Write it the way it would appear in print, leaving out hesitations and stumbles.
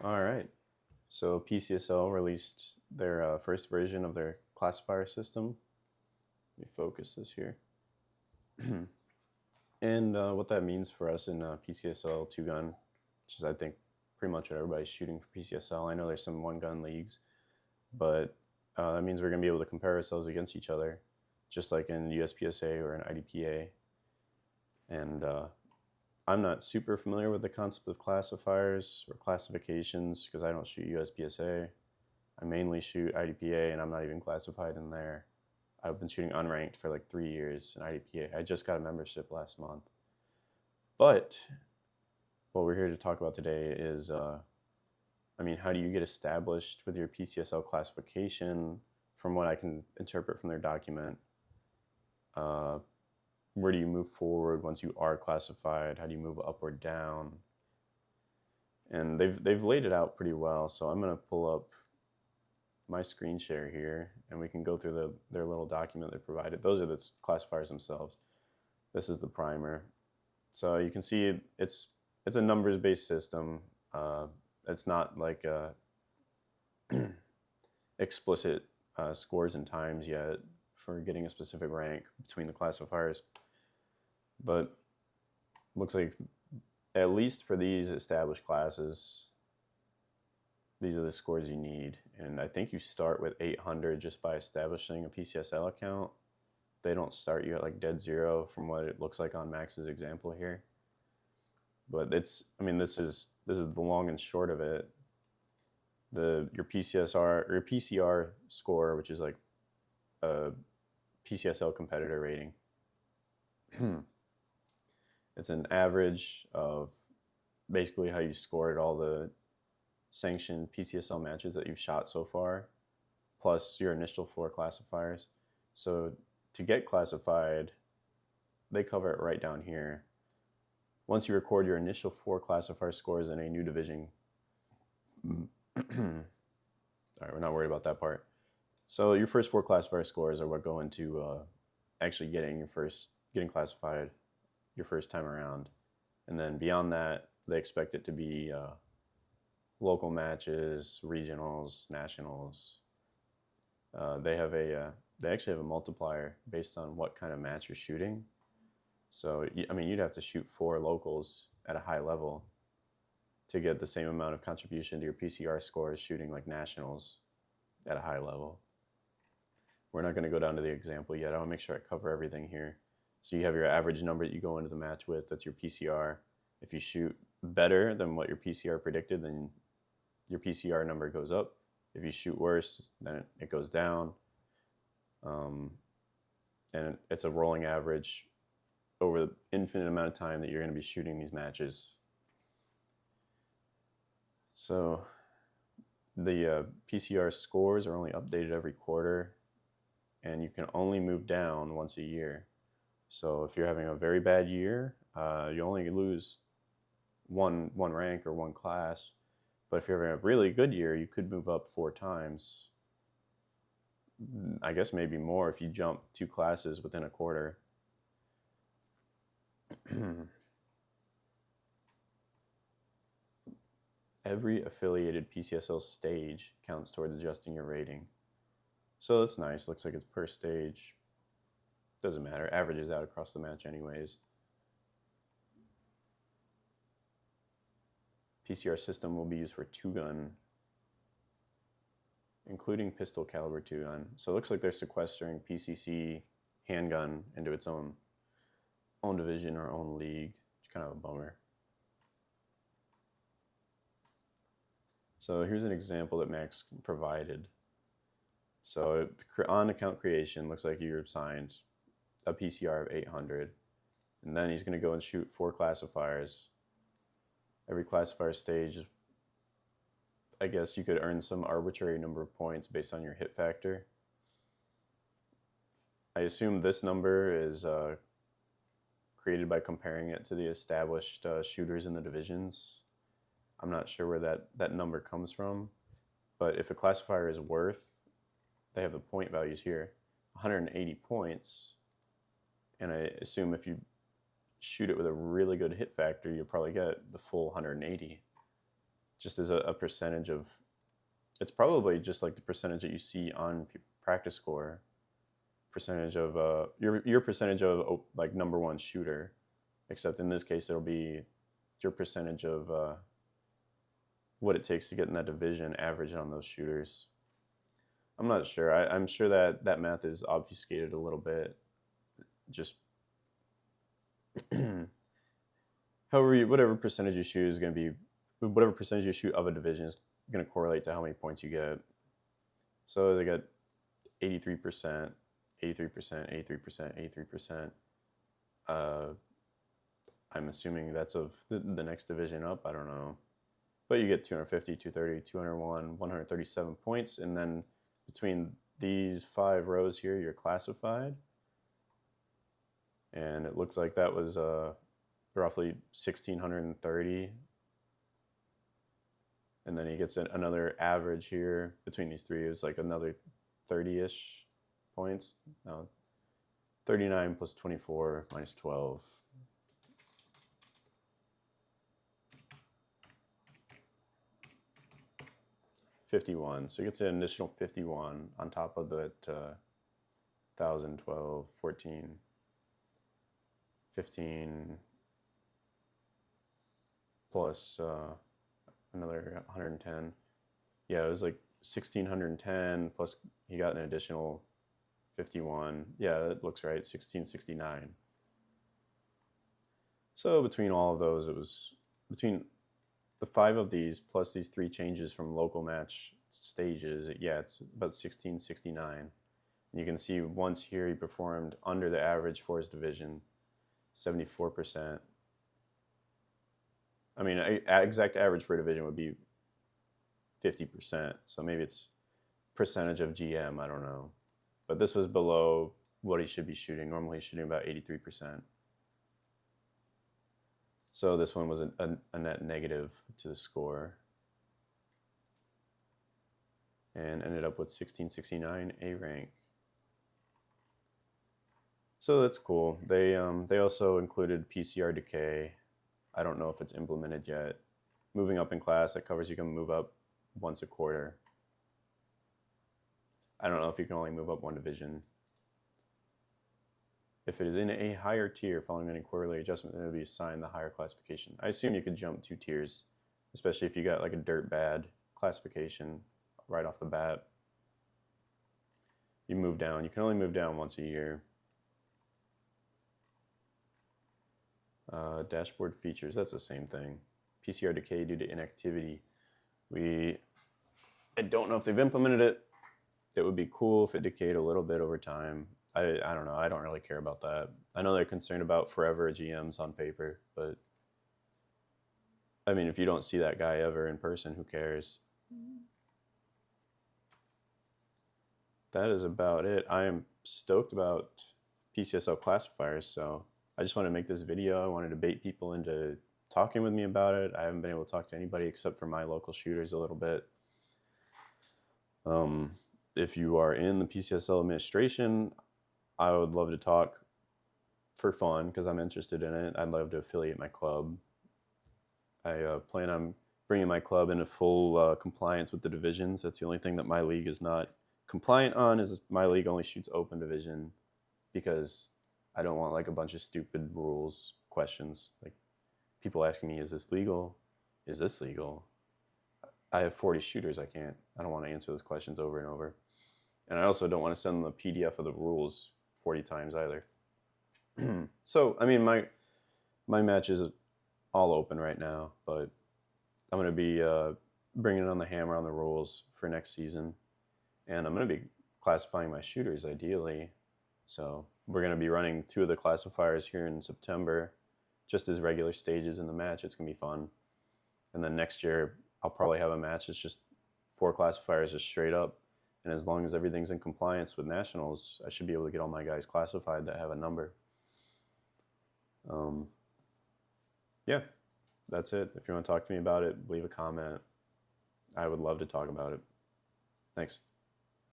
All right. So PCSL released their first version of their classifier system. Let me focus this here. And what that means for us in PCSL two gun, which is I think pretty much what everybody's shooting for PCSL. I know there's some one gun leagues, but that means we're going to be able to compare ourselves against each other, just like in USPSA or an IDPA. And I'm not super familiar with the concept of classifiers or classifications because I don't shoot USPSA. I mainly shoot IDPA, and I'm not even classified in there. I've been shooting unranked for like 3 years in IDPA. I just got a membership last month. But what we're here to talk about today is, how do you get established with your PCSL classification? From what I can interpret from their document, uh, where do you move forward once you are classified? How do you move up or down? And they've laid it out pretty well. So I'm gonna pull up my screen share here, and we can go through their little document they provided. Those are the classifiers themselves. This is the primer. So you can see it's a numbers-based system. It's not like explicit scores and times yet for getting a specific rank between the classifiers, but looks like at least for these established classes, these are the scores you need. And I think you start with 800 just by establishing a PCSL account. They don't start you at like dead zero from what it looks like on Max's example here. But this is the long and short of it. Your PCSR or your PCR score, which is like a PCSL competitor rating. It's an average of basically how you scored all the sanctioned PCSL matches that you've shot so far, plus your initial 4 classifiers. So to get classified, they cover it right down here. Once you record your initial 4 classifier scores in a new division, all right, we're not worried about that part. So your first 4 classifier scores are what go into actually getting classified your first time around, and then beyond that, they expect it to be local matches, regionals, nationals. They actually have a multiplier based on what kind of match you're shooting. So you'd have to shoot 4 locals at a high level to get the same amount of contribution to your PCR score as shooting like nationals at a high level. We're not going to go down to the example yet. I want to make sure I cover everything here. So you have your average number that you go into the match with. That's your PCR. If you shoot better than what your PCR predicted, then your PCR number goes up. If you shoot worse, then it goes down. And it's a rolling average over the infinite amount of time that you're going to be shooting these matches. So the PCR scores are only updated every quarter, and you can only move down once a year. So if you're having a very bad year, you only lose one rank or one class. But if you're having a really good year, you could move up 4 times. I guess maybe more if you jump 2 classes within a quarter. Every affiliated PCSL stage counts towards adjusting your rating. So that's nice. Looks like it's per stage. Doesn't matter. Averages out across the match anyways. PCR system will be used for 2-gun, including pistol caliber 2-gun. So it looks like they're sequestering PCC handgun into its own division or own league, which is kind of a bummer. So here's an example that Max provided. So on account creation, looks like you're assigned a PCR of 800, and then he's going to go and shoot 4 classifiers. Every classifier stage, I guess you could earn some arbitrary number of points based on your hit factor. I assume this number is created by comparing it to the established shooters in the divisions. I'm not sure where that number comes from, but if a classifier is worth, they have the point values here, 180 points, and I assume if you shoot it with a really good hit factor, you'll probably get the full 180. just as a percentage of, it's probably just like the percentage that you see on practice score, percentage of your percentage of like number one shooter, except in this case it'll be your percentage of what it takes to get in that division average on those shooters. I'm not sure. I'm sure that that math is obfuscated a little bit. Just however, whatever percentage you shoot is going to be, whatever percentage you shoot of a division is going to correlate to how many points you get. So they got 83%, 83%, 83%, 83%. I'm assuming that's of the next division up. I don't know. But you get 250, 230, 201, 137 points. And then between these 5 rows here, you're classified. And it looks like that was roughly 1,630. And then he gets another average here between these 3 is like another 30-ish points. No, 39 plus 24 minus 12. 51. So he gets an additional 51 on top of that 1,000, 12, 14, 15, plus another 110. Yeah, it was like 1,610 plus he got an additional 51. Yeah, that looks right, 1,669. So between all of those, it was between the 5 of these plus these 3 changes from local match stages, yeah, it's about 1,669. And you can see once here he performed under the average for his division, 74%. I mean, exact average for a division would be 50%. So maybe it's percentage of GM, I don't know. But this was below what he should be shooting. Normally he's shooting about 83%. So this one was a net negative to the score. And ended up with 1,669 A rank. So that's cool. They also included PCR decay. I don't know if it's implemented yet. Moving up in class, that covers you can move up once a quarter. I don't know if you can only move up 1 division. If it is in a higher tier following any quarterly adjustment, then it will be assigned the higher classification. I assume you could jump 2 tiers, especially if you got like a dirt bad classification right off the bat. You move down. You can only move down once a year. Dashboard features, that's the same thing. PCR decay due to inactivity. I don't know if they've implemented it. It would be cool if it decayed a little bit over time. I don't know. I don't really care about that. I know they're concerned about forever GMs on paper, but I mean, if you don't see that guy ever in person, who cares? That is about it. I am stoked about PCSL classifiers, so I just wanted to make this video. I wanted to bait people into talking with me about it. I haven't been able to talk to anybody except for my local shooters a little bit. If you are in the PCSL administration, I would love to talk for fun because I'm interested in it. I'd love to affiliate my club. I plan on bringing my club into full compliance with the divisions. That's the only thing that my league is not compliant on, is my league only shoots open division because I don't want like a bunch of stupid rules questions. Like people asking me, is this legal? Is this legal? I have 40 shooters. I don't want to answer those questions over and over. And I also don't want to send them a PDF of the rules 40 times either. So, I mean, my match is all open right now, but I'm going to be bringing on the hammer on the rules for next season. And I'm going to be classifying my shooters ideally. So we're going to be running 2 of the classifiers here in September, just as regular stages in the match. It's going to be fun. And then next year, I'll probably have a match that's just 4 classifiers just straight up. And as long as everything's in compliance with nationals, I should be able to get all my guys classified that have a number. Yeah, that's it. If you want to talk to me about it, leave a comment. I would love to talk about it. Thanks.